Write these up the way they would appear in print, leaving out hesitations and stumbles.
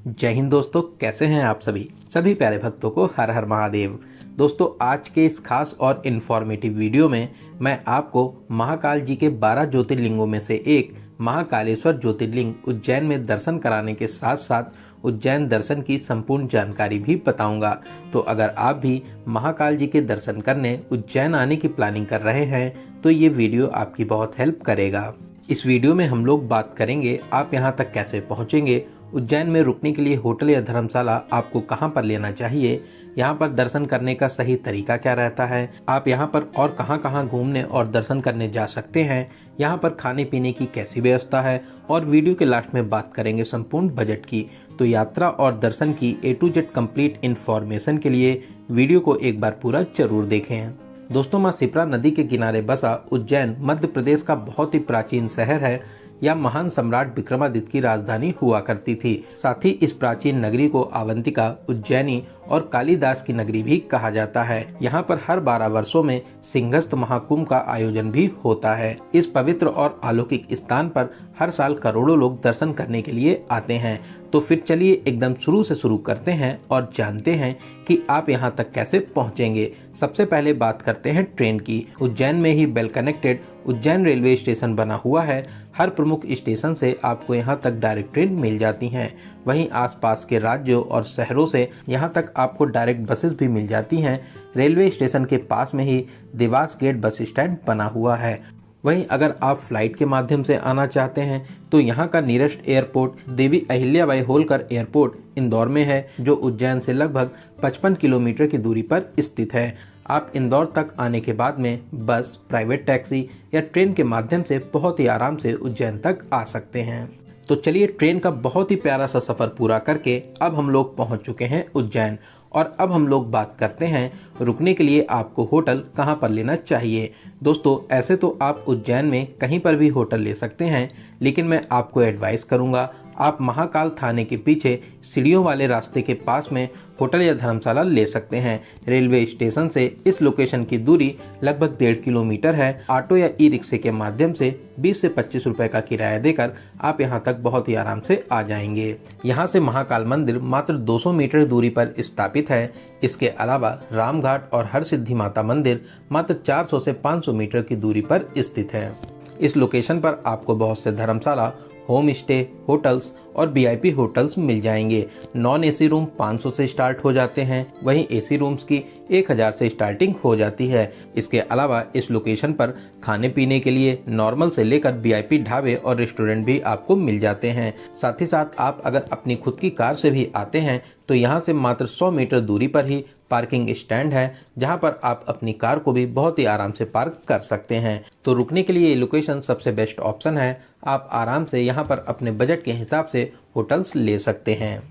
जय हिंद दोस्तों, कैसे हैं आप सभी प्यारे भक्तों को हर हर महादेव। दोस्तों, आज के इस खास और इन्फॉर्मेटिव वीडियो में मैं आपको महाकाल जी के 12 ज्योतिर्लिंगों में से एक महाकालेश्वर ज्योतिर्लिंग उज्जैन में दर्शन कराने के साथ साथ उज्जैन दर्शन की संपूर्ण जानकारी भी बताऊंगा। तो अगर आप भी महाकाल जी के दर्शन करने उज्जैन आने की प्लानिंग कर रहे हैं तो ये वीडियो आपकी बहुत हेल्प करेगा। इस वीडियो में हम लोग बात करेंगे आप यहाँ तक कैसे पहुँचेंगे, उज्जैन में रुकने के लिए होटल या धर्मशाला आपको कहां पर लेना चाहिए, यहां पर दर्शन करने का सही तरीका क्या रहता है, आप यहां पर और कहां घूमने और दर्शन करने जा सकते हैं, यहां पर खाने पीने की कैसी व्यवस्था है और वीडियो के लास्ट में बात करेंगे संपूर्ण बजट की। तो यात्रा और दर्शन की A to Z complete information के लिए वीडियो को एक बार पूरा जरूर देखें। दोस्तों, माँ शिप्रा नदी के किनारे बसा उज्जैन मध्य प्रदेश का बहुत ही प्राचीन शहर है। यह महान सम्राट विक्रमादित्य की राजधानी हुआ करती थी। साथ ही इस प्राचीन नगरी को अवंतिका, उज्जैनी और कालिदास की नगरी भी कहा जाता है। यहाँ पर हर 12 वर्षों में सिंहस्थ महाकुंभ का आयोजन भी होता है। इस पवित्र और अलौकिक स्थान पर हर साल करोड़ों लोग दर्शन करने के लिए आते हैं। तो फिर चलिए एकदम शुरू से शुरू करते हैं और जानते हैं कि आप यहाँ तक कैसे पहुँचेंगे। सबसे पहले बात करते हैं ट्रेन की। उज्जैन में ही well connected Ujjain railway station बना हुआ है। हर प्रमुख स्टेशन से आपको यहाँ तक डायरेक्ट ट्रेन मिल जाती हैं। वहीं आसपास के राज्यों और शहरों से यहाँ तक आपको डायरेक्ट बसेस भी मिल जाती हैं। रेलवे स्टेशन के पास में ही देवास गेट बस स्टैंड बना हुआ है। वहीं अगर आप फ्लाइट के माध्यम से आना चाहते हैं तो यहाँ का nearest airport Devi Ahilyabai Holkar airport Indore में है, जो उज्जैन से लगभग 55 किलोमीटर की दूरी पर स्थित है। आप इंदौर तक आने के बाद में बस, प्राइवेट टैक्सी या ट्रेन के माध्यम से बहुत ही आराम से उज्जैन तक आ सकते हैं। तो चलिए, ट्रेन का बहुत ही प्यारा सा सफ़र पूरा करके अब हम लोग पहुंच चुके हैं उज्जैन। और अब हम लोग बात करते हैं रुकने के लिए आपको होटल कहां पर लेना चाहिए। दोस्तों, ऐसे तो आप उज्जैन में कहीं पर भी होटल ले सकते हैं, लेकिन मैं आपको एडवाइस करूंगा आप महाकाल थाने के पीछे सीढ़ियों वाले रास्ते के पास में होटल या धर्मशाला ले सकते हैं। रेलवे स्टेशन से इस लोकेशन की दूरी लगभग 1.5 किलोमीटर है। ऑटो या ई रिक्शे के माध्यम से 20 से 25 रुपए का किराया देकर आप यहां तक बहुत ही आराम से आ जाएंगे। यहां से महाकाल मंदिर मात्र 200 मीटर दूरी पर स्थापित है। इसके अलावा रामघाट और हरसिद्धि माता मंदिर मात्र 400 से 500 मीटर की दूरी पर स्थित है। इस लोकेशन पर आपको बहुत से धर्मशाला, होम स्टे, होटल्स और VIP होटल्स मिल जाएंगे। नॉन AC रूम 500 से स्टार्ट हो जाते हैं, वहीं AC रूम्स की 1000 से स्टार्टिंग हो जाती है। इसके अलावा इस लोकेशन पर खाने पीने के लिए नॉर्मल से लेकर VIP ढाबे और रेस्टोरेंट भी आपको मिल जाते हैं। साथ ही साथ आप अगर अपनी खुद की कार से भी आते हैं तो यहाँ से मात्र 100 मीटर दूरी पर ही पार्किंग स्टैंड है, जहां पर आप अपनी कार को भी बहुत ही आराम से पार्क कर सकते हैं। तो रुकने के लिए ये लोकेशन सबसे बेस्ट ऑप्शन है। आप आराम से यहां पर अपने बजट के हिसाब से होटल्स ले सकते हैं।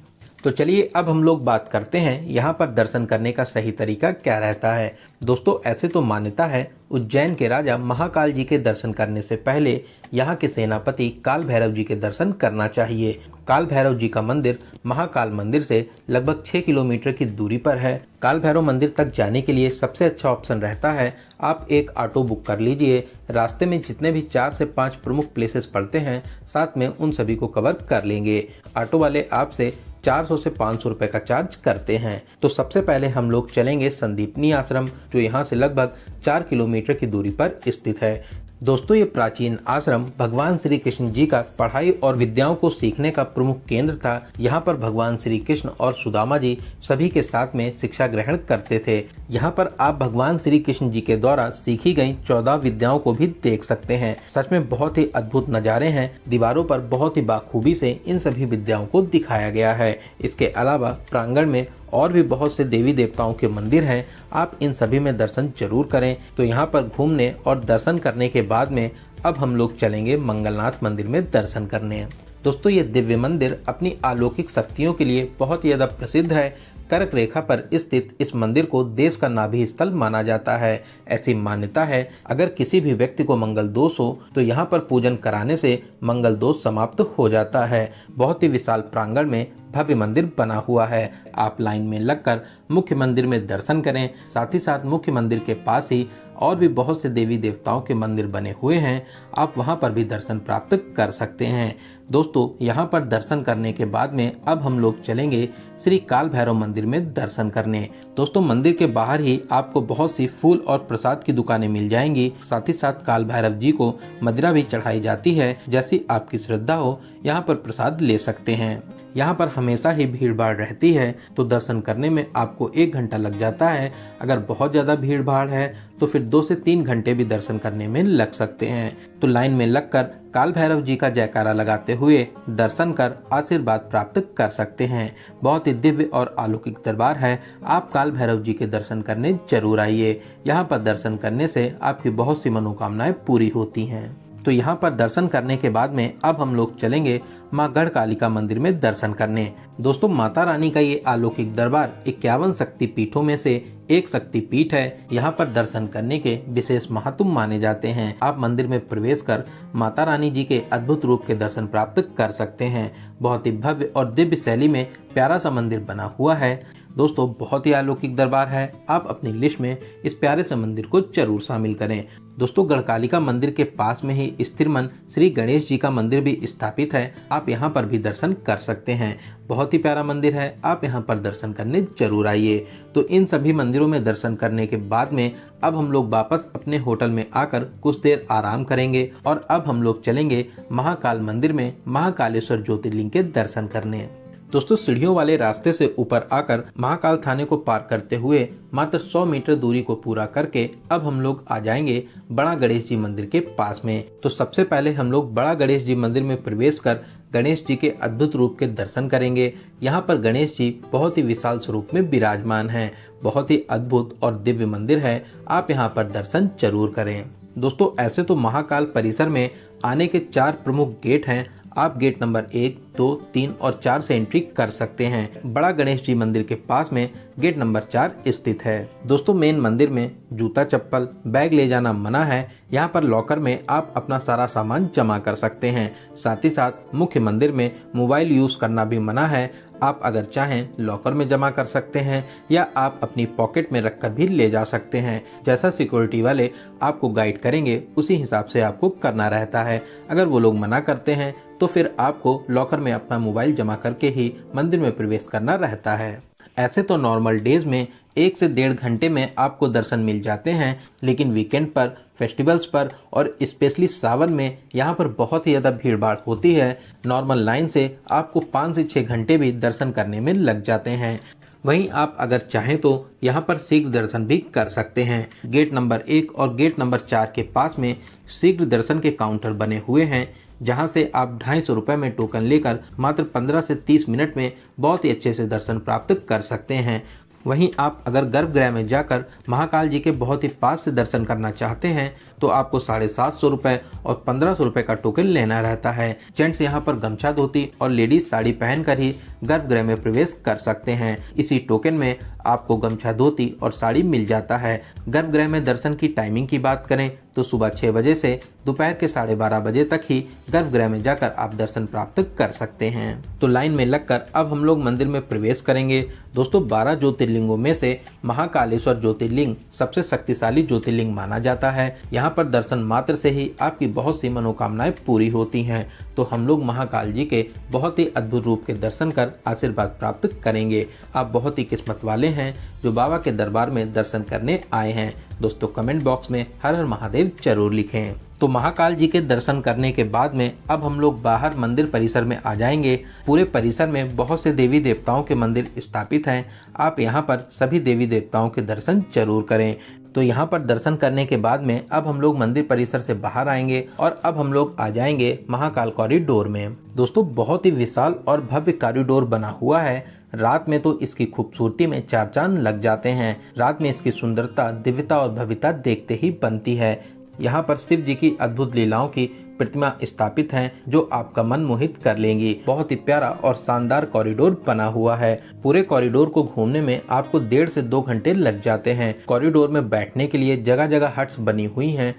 तो चलिए, अब हम लोग बात करते हैं यहाँ पर दर्शन करने का सही तरीका क्या रहता है। दोस्तों, ऐसे तो मान्यता है उज्जैन के राजा महाकाल जी के दर्शन करने से पहले यहाँ के सेनापति काल भैरव जी के दर्शन करना चाहिए। काल भैरव जी का मंदिर महाकाल मंदिर से लगभग 6 किलोमीटर की दूरी पर है। काल भैरव मंदिर तक जाने के लिए सबसे अच्छा ऑप्शन रहता है आप एक ऑटो बुक कर लीजिए। रास्ते में जितने भी 4 से 5 प्रमुख प्लेसेस पड़ते हैं, साथ में उन सभी को कवर कर लेंगे। ऑटो वाले आपसे 400 से 500 रुपए का चार्ज करते हैं। तो सबसे पहले हम लोग चलेंगे संदीपनी आश्रम, जो यहाँ से लगभग 4 किलोमीटर की दूरी पर स्थित है। दोस्तों, ये प्राचीन आश्रम भगवान श्री कृष्ण जी का पढ़ाई और विद्याओं को सीखने का प्रमुख केंद्र था। यहाँ पर भगवान श्री कृष्ण और सुदामा जी सभी के साथ में शिक्षा ग्रहण करते थे। यहाँ पर आप भगवान श्री कृष्ण जी के द्वारा सीखी गई 14 विद्याओं को भी देख सकते हैं। सच में बहुत ही अद्भुत नज़ारे हैं। दीवारों पर बहुत ही बाखूबी से इन सभी विद्याओं को दिखाया गया है। इसके अलावा प्रांगण में और भी बहुत से देवी देवताओं के मंदिर हैं। आप इन सभी में दर्शन जरूर करें। तो यहाँ पर घूमने और दर्शन करने के बाद में अब हम लोग चलेंगे मंगलनाथ मंदिर में दर्शन करने। दोस्तों, ये दिव्य मंदिर अपनी अलौकिक शक्तियों के लिए बहुत ही ज़्यादा प्रसिद्ध है। कर्क रेखा पर स्थित इस मंदिर को देश का नाभि स्थल माना जाता है। ऐसी मान्यता है अगर किसी भी व्यक्ति को मंगल दोष हो तो यहाँ पर पूजन कराने से मंगल दोष समाप्त हो जाता है। बहुत ही विशाल प्रांगण में भव्य मंदिर बना हुआ है। आप लाइन में लगकर मुख्य मंदिर में दर्शन करें। साथ ही साथ मुख्य मंदिर के पास ही और भी बहुत से देवी देवताओं के मंदिर बने हुए हैं, आप वहां पर भी दर्शन प्राप्त कर सकते हैं। दोस्तों यहाँ पर दर्शन करने के बाद में अब हम लोग चलेंगे श्री काल भैरव मंदिर में दर्शन करने। दोस्तों मंदिर के बाहर ही आपको बहुत सी फूल और प्रसाद की दुकानें मिल जाएंगी। साथ ही साथ काल भैरव जी को मदिरा भी चढ़ाई जाती है, जैसी आपकी श्रद्धा हो यहाँ पर प्रसाद ले सकते हैं। यहाँ पर हमेशा ही भीड़ भाड़ रहती है, तो दर्शन करने में आपको 1 घंटा लग जाता है। अगर बहुत ज़्यादा भीड़ भाड़ है तो फिर 2 से 3 घंटे भी दर्शन करने में लग सकते हैं। तो लाइन में लगकर काल भैरव जी का जयकारा लगाते हुए दर्शन कर आशीर्वाद प्राप्त कर सकते हैं। बहुत ही दिव्य और अलौकिक दरबार है, आप काल भैरव जी के दर्शन करने जरूर आइए। यहाँ पर दर्शन करने से आपकी बहुत सी मनोकामनाएं पूरी होती हैं। तो यहाँ पर दर्शन करने के बाद में अब हम लोग चलेंगे माँ गढ़ कालिका मंदिर में दर्शन करने। दोस्तों माता रानी का ये अलौकिक दरबार 51 शक्ति पीठों में से एक शक्ति पीठ है। यहाँ पर दर्शन करने के विशेष महात्म माने जाते हैं। आप मंदिर में प्रवेश कर माता रानी जी के अद्भुत रूप के दर्शन प्राप्त कर सकते हैं। बहुत ही भव्य और दिव्य शैली में प्यारा सा मंदिर बना हुआ है। दोस्तों बहुत ही अलौकिक दरबार है, आप अपनी लिस्ट में इस प्यारे से मंदिर को जरूर शामिल करें। दोस्तों गढ़कालिका मंदिर के पास में ही स्थिरमन श्री गणेश जी का मंदिर भी स्थापित है, आप यहाँ पर भी दर्शन कर सकते हैं। बहुत ही प्यारा मंदिर है, आप यहाँ पर दर्शन करने जरूर आइए। तो इन सभी मंदिरों में दर्शन करने के बाद में अब हम लोग वापस अपने होटल में आकर कुछ देर आराम करेंगे और अब हम लोग चलेंगे महाकाल मंदिर में महाकालेश्वर ज्योतिर्लिंग के दर्शन करने। दोस्तों सीढ़ियों वाले रास्ते से ऊपर आकर महाकाल थाने को पार करते हुए मात्र 100 मीटर दूरी को पूरा करके अब हम लोग आ जाएंगे बड़ा गणेश जी मंदिर के पास में। तो सबसे पहले हम लोग बड़ा गणेश जी मंदिर में प्रवेश कर गणेश जी के अद्भुत रूप के दर्शन करेंगे। यहाँ पर गणेश जी बहुत ही विशाल स्वरूप में विराजमान हैं। बहुत ही अद्भुत और दिव्य मंदिर है, आप यहाँ पर दर्शन जरूर करें। दोस्तों ऐसे तो महाकाल परिसर में आने के 4 प्रमुख गेट हैं, आप गेट नंबर 1, 2, 3 और 4 से एंट्री कर सकते हैं। बड़ा गणेश जी मंदिर के पास में गेट नंबर 4 स्थित है। दोस्तों मेन मंदिर में जूता चप्पल बैग ले जाना मना है, यहाँ पर लॉकर में आप अपना सारा सामान जमा कर सकते हैं। साथ ही साथ मुख्य मंदिर में मोबाइल यूज करना भी मना है, आप अगर चाहें लॉकर में जमा कर सकते हैं या आप अपनी पॉकेट में रखकर भी ले जा सकते हैं। जैसा सिक्योरिटी वाले आपको गाइड करेंगे उसी हिसाब से आपको करना रहता है। अगर वो लोग मना करते हैं तो फिर आपको लॉकर में अपना मोबाइल जमा करके ही मंदिर में प्रवेश करना रहता है। ऐसे तो नॉर्मल डेज में 1 से 1.5 घंटे में आपको दर्शन मिल जाते हैं, लेकिन वीकेंड पर, फेस्टिवल्स पर और स्पेशली सावन में यहाँ पर बहुत ही ज़्यादा भीड़ भाड़ होती है। नॉर्मल लाइन से आपको 5 से 6 घंटे भी दर्शन करने में लग जाते हैं। वहीं आप अगर चाहें तो यहाँ पर शीघ्र दर्शन भी कर सकते हैं। गेट नंबर 1 और गेट नंबर 4 के पास में शीघ्र दर्शन के काउंटर बने हुए हैं, जहां से आप 250 रुपये में टोकन लेकर मात्र 15 से 30 मिनट में बहुत ही अच्छे से दर्शन प्राप्त कर सकते हैं। वहीं आप अगर गर्भगृह में जाकर महाकाल जी के बहुत ही पास से दर्शन करना चाहते हैं तो आपको 750 रुपये और 1500 रुपये का टोकन लेना रहता है। जेंट्स यहाँ पर गमछा धोती और लेडीज साड़ी पहनकर ही गर्भगृह में प्रवेश कर सकते हैं। इसी टोकन में आपको गमछा धोती और साड़ी मिल जाता है। गर्भगृह में दर्शन की टाइमिंग की बात करें तो सुबह 6 बजे से दोपहर के 12:30 बजे तक ही गर्भगृह में जाकर आप दर्शन प्राप्त कर सकते हैं। तो लाइन में लगकर अब हम लोग मंदिर में प्रवेश करेंगे। दोस्तों 12 ज्योतिर्लिंगों में से महाकालेश्वर ज्योतिर्लिंग सबसे शक्तिशाली ज्योतिर्लिंग माना जाता है। यहाँ पर दर्शन मात्र से ही आपकी बहुत सी मनोकामनाएं पूरी होती हैं। तो हम लोग महाकाल जी के बहुत ही अद्भुत रूप के दर्शन कर आशीर्वाद प्राप्त करेंगे। आप बहुत ही किस्मत वाले हैं जो बाबा के दरबार में दर्शन करने आए हैं। दोस्तों कमेंट बॉक्स में हर हर महादेव जरूर लिखें। तो महाकाल जी के दर्शन करने के बाद में अब हम लोग बाहर मंदिर परिसर में आ जाएंगे। पूरे परिसर में बहुत से देवी देवताओं के मंदिर स्थापित हैं, आप यहाँ पर सभी देवी देवताओं के दर्शन जरूर करें। तो यहाँ पर दर्शन करने के बाद में अब हम लोग मंदिर परिसर से बाहर आएंगे और अब हम लोग आ जाएंगे महाकाल कॉरिडोर में। दोस्तों बहुत ही विशाल और भव्य कॉरिडोर बना हुआ है। रात में तो इसकी खूबसूरती में 4 चांद लग जाते हैं। रात में इसकी सुंदरता, दिव्यता और भव्यता देखते ही बनती है। यहाँ पर शिव जी की अद्भुत लीलाओं की प्रतिमा स्थापित हैं जो आपका मन मोहित कर लेंगी। बहुत ही प्यारा और शानदार कॉरिडोर बना हुआ है। पूरे कॉरिडोर को घूमने में आपको 1.5 से 2 घंटे लग जाते हैं। कॉरिडोर में बैठने के लिए जगह जगह हट्स बनी हुई हैं।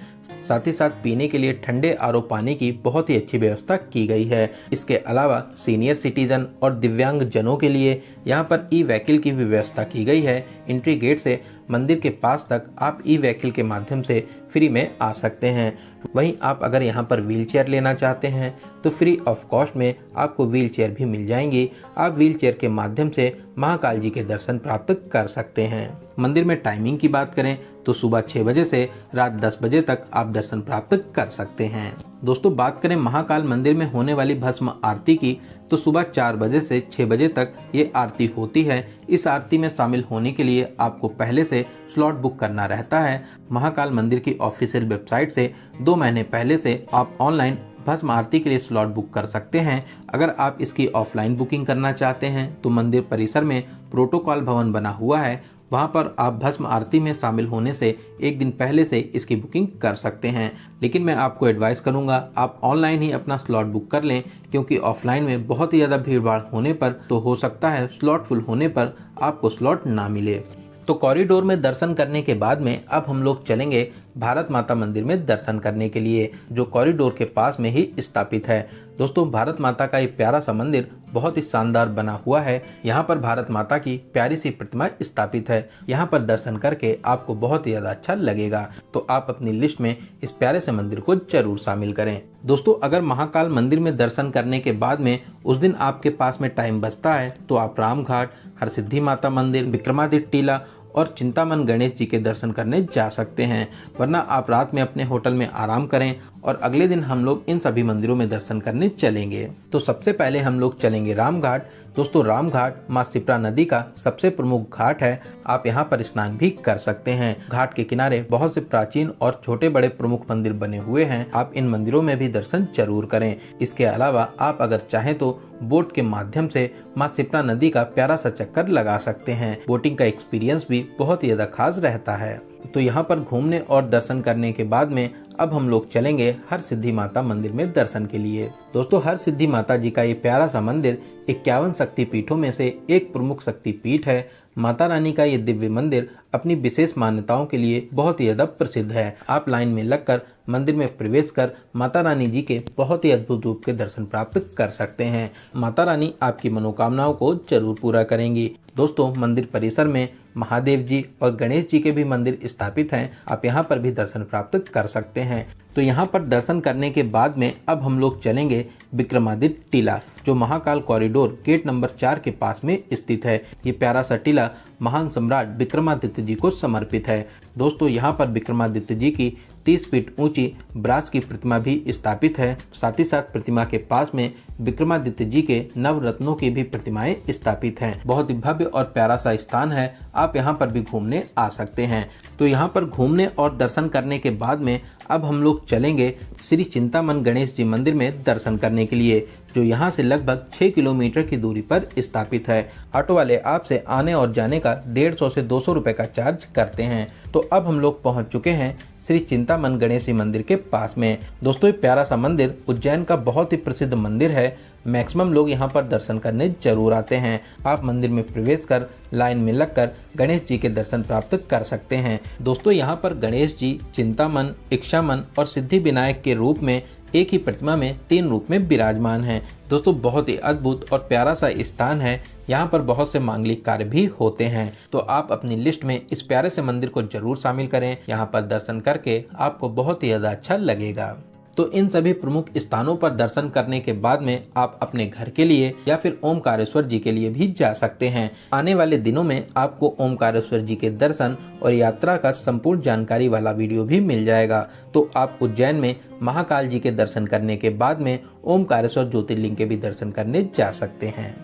साथ ही साथ पीने के लिए ठंडे आरओ पानी की बहुत ही अच्छी व्यवस्था की गई है। इसके अलावा सीनियर सिटीजन और दिव्यांग जनों के लिए यहाँ पर ई व्हीकल की भी व्यवस्था की गई है। एंट्री गेट से मंदिर के पास तक आप ई व्हीकल के माध्यम से फ्री में आ सकते हैं। वहीं आप अगर यहाँ पर व्हील चेयर लेना चाहते हैं तो फ्री ऑफ कॉस्ट में आपको व्हील चेयर भी मिल जाएंगी। आप व्हील चेयर के माध्यम से महाकाल जी के दर्शन प्राप्त कर सकते हैं। मंदिर में टाइमिंग की बात करें तो सुबह 6 बजे से रात 10 बजे तक आप दर्शन प्राप्त कर सकते हैं। दोस्तों बात करें महाकाल मंदिर में होने वाली भस्म आरती की तो सुबह 4 बजे से 6 बजे तक ये आरती होती है। इस आरती में शामिल होने के लिए आपको पहले से स्लॉट बुक करना रहता है। महाकाल मंदिर की ऑफिशियल वेबसाइट से 2 महीने पहले से आप ऑनलाइन भस्म आरती के लिए स्लॉट बुक कर सकते हैं। अगर आप इसकी ऑफलाइन बुकिंग करना चाहते हैं तो मंदिर परिसर में प्रोटोकॉल भवन बना हुआ है, वहां पर आप भस्म आरती में शामिल होने से 1 दिन पहले से इसकी बुकिंग कर सकते हैं। लेकिन मैं आपको एडवाइस करूंगा आप ऑनलाइन ही अपना स्लॉट बुक कर लें, क्योंकि ऑफलाइन में बहुत ही ज़्यादा भीड़ भाड़ होने पर तो हो सकता है स्लॉट फुल होने पर आपको स्लॉट ना मिले। तो कॉरिडोर में दर्शन करने के बाद में अब हम लोग चलेंगे भारत माता मंदिर में दर्शन करने के लिए, जो कॉरिडोर के पास में ही स्थापित है। दोस्तों भारत माता का ये प्यारा सा मंदिर बहुत ही शानदार बना हुआ है। यहाँ पर भारत माता की प्यारी सी प्रतिमा स्थापित है। यहाँ पर दर्शन करके आपको बहुत ही ज्यादा अच्छा लगेगा, तो आप अपनी लिस्ट में इस प्यारे से मंदिर को जरूर शामिल करें। दोस्तों अगर महाकाल मंदिर में दर्शन करने के बाद में उस दिन आपके पास में टाइम बचता है तो आप रामघाट, हरसिद्धि माता मंदिर, विक्रमादित्य टीला और चिंतामन गणेश जी के दर्शन करने जा सकते हैं। वरना आप रात में अपने होटल में आराम करें और अगले दिन हम लोग इन सभी मंदिरों में दर्शन करने चलेंगे। तो सबसे पहले हम लोग चलेंगे रामघाट। दोस्तों रामघाट माँ शिप्रा नदी का सबसे प्रमुख घाट है। आप यहाँ पर स्नान भी कर सकते हैं। घाट के किनारे बहुत से प्राचीन और छोटे बड़े प्रमुख मंदिर बने हुए हैं। आप इन मंदिरों में भी दर्शन जरूर करें। इसके अलावा आप अगर चाहें तो बोट के माध्यम से माँ शिप्रा नदी का प्यारा सा चक्कर लगा सकते हैं। बोटिंग का एक्सपीरियंस भी बहुत ही ज्यादा खास रहता है। तो यहाँ पर घूमने और दर्शन करने के बाद में अब हम लोग चलेंगे हर सिद्धि माता मंदिर में दर्शन के लिए। दोस्तों हर सिद्धि माता जी का ये प्यारा सा मंदिर 51 शक्तिपीठों में से एक प्रमुख शक्तिपीठ है। माता रानी का ये दिव्य मंदिर अपनी विशेष मान्यताओं के लिए बहुत ही ज्यादा प्रसिद्ध है। आप लाइन में लगकर मंदिर में प्रवेश कर माता रानी जी के बहुत ही अद्भुत रूप के दर्शन प्राप्त कर सकते हैं। माता रानी आपकी मनोकामनाओं को जरूर पूरा करेंगी। दोस्तों मंदिर परिसर में महादेव जी और गणेश जी के भी मंदिर स्थापित हैं। आप यहाँ पर भी दर्शन प्राप्त कर सकते हैं। तो यहाँ पर दर्शन करने के बाद में अब हम लोग चलेंगे विक्रमादित्य टीला, जो महाकाल कॉरिडोर गेट नंबर 4 के पास में स्थित है। ये प्यारा सा टीला महान सम्राट विक्रमादित्य जी को समर्पित है। दोस्तों यहाँ पर विक्रमादित्य जी की 30 फीट ऊंची ब्रास की प्रतिमा भी स्थापित है। साथ ही साथ प्रतिमा के पास में विक्रमादित्य जी के नवरत्नों की भी प्रतिमाएं स्थापित हैं। बहुत ही भव्य और प्यारा सा स्थान है। आप यहाँ पर भी घूमने आ सकते हैं। तो यहाँ पर घूमने और दर्शन करने के बाद में अब हम लोग चलेंगे श्री चिंतामन गणेश जी मंदिर में दर्शन करने के लिए, जो यहाँ से लगभग 6 किलोमीटर की दूरी पर स्थापित है। ऑटो वाले आपसे आने और जाने का 150 से 200 रुपए का चार्ज करते हैं। तो अब हम लोग पहुँच चुके हैं श्री चिंतामन गणेश जी मंदिर के पास में। दोस्तों ये प्यारा सा मंदिर उज्जैन का बहुत ही प्रसिद्ध मंदिर है। मैक्सिमम लोग यहाँ पर दर्शन करने जरूर आते हैं। आप मंदिर में प्रवेश कर लाइन में लगकर गणेश जी के दर्शन प्राप्त कर सकते हैं। दोस्तों यहाँ पर गणेश जी चिंतामन, इक्षामन और सिद्धि विनायक के रूप में एक ही प्रतिमा में 3 रूप में विराजमान हैं। दोस्तों बहुत ही अद्भुत और प्यारा सा स्थान है। यहाँ पर बहुत से मांगलिक कार्य भी होते हैं। तो आप अपनी लिस्ट में इस प्यारे से मंदिर को जरूर शामिल करें। यहाँ पर दर्शन करके आपको बहुत ही ज्यादा अच्छा लगेगा। तो इन सभी प्रमुख स्थानों पर दर्शन करने के बाद में आप अपने घर के लिए या फिर ओमकारेश्वर जी के लिए भी जा सकते हैं। आने वाले दिनों में आपको ओमकारेश्वर जी के दर्शन और यात्रा का संपूर्ण जानकारी वाला वीडियो भी मिल जाएगा। तो आप उज्जैन में महाकाल जी के दर्शन करने के बाद में ओमकारेश्वर ज्योतिर्लिंग के भी दर्शन करने जा सकते हैं।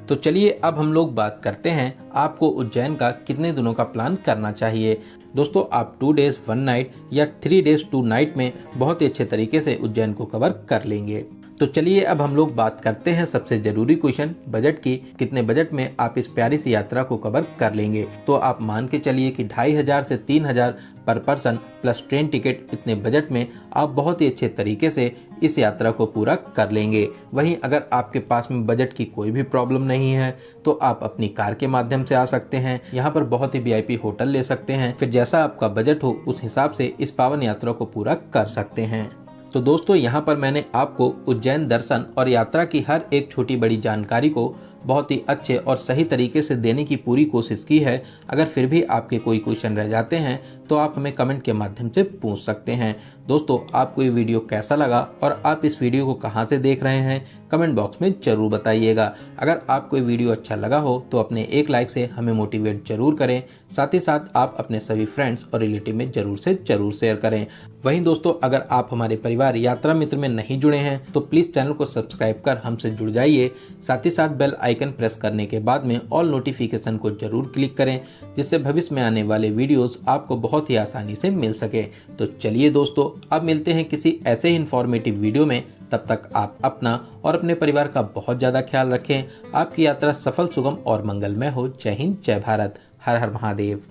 तो चलिए अब हम लोग बात करते हैं आपको उज्जैन का कितने दिनों का प्लान करना चाहिए। दोस्तों आप 2 डेज 1 नाइट या 3 डेज 2 नाइट में बहुत ही अच्छे तरीके से उज्जैन को कवर कर लेंगे। तो चलिए अब हम लोग बात करते हैं सबसे जरूरी क्वेश्चन बजट की। कितने बजट में आप इस प्यारी सी यात्रा को कवर कर लेंगे? तो आप मान के चलिए कि 2500 से 3000 पर पर्सन प्लस ट्रेन टिकट, इतने बजट में आप बहुत ही अच्छे तरीके से इस यात्रा को पूरा कर लेंगे। वहीं अगर आपके पास में बजट की कोई भी प्रॉब्लम नहीं है तो आप अपनी कार के माध्यम से आ सकते हैं। यहाँ पर बहुत ही वीआईपी होटल ले सकते हैं। फिर जैसा आपका बजट हो उस हिसाब से इस पावन यात्रा को पूरा कर सकते हैं। तो दोस्तों यहाँ पर मैंने आपको उज्जैन दर्शन और यात्रा की हर एक छोटी बड़ी जानकारी को बहुत ही अच्छे और सही तरीके से देने की पूरी कोशिश की है। अगर फिर भी आपके कोई क्वेश्चन रह जाते हैं तो आप हमें कमेंट के माध्यम से पूछ सकते हैं। दोस्तों आपको ये वीडियो कैसा लगा और आप इस वीडियो को कहाँ से देख रहे हैं कमेंट बॉक्स में ज़रूर बताइएगा। अगर आपको ये वीडियो अच्छा लगा हो तो अपने एक लाइक से हमें मोटिवेट जरूर करें। साथ ही साथ आप अपने सभी फ्रेंड्स और रिलेटिव में जरूर से जरूर शेयर करें। वहीं दोस्तों अगर आप हमारे परिवार यात्रा मित्र में नहीं जुड़े हैं तो प्लीज़ चैनल को सब्सक्राइब कर हमसे जुड़ जाइए। साथ ही साथ बेल आइकन प्रेस करने के बाद में ऑल नोटिफिकेशन को जरूर क्लिक करें, जिससे भविष्य में आने वाले वीडियोस आपको बहुत ही आसानी से मिल सके। तो चलिए दोस्तों अब मिलते हैं किसी ऐसे ही इंफॉर्मेटिव वीडियो में। तब तक आप अपना और अपने परिवार का बहुत ज़्यादा ख्याल रखें। आपकी यात्रा सफल, सुगम और मंगलमय हो। जय हिंद, जय भारत, हर हर महादेव।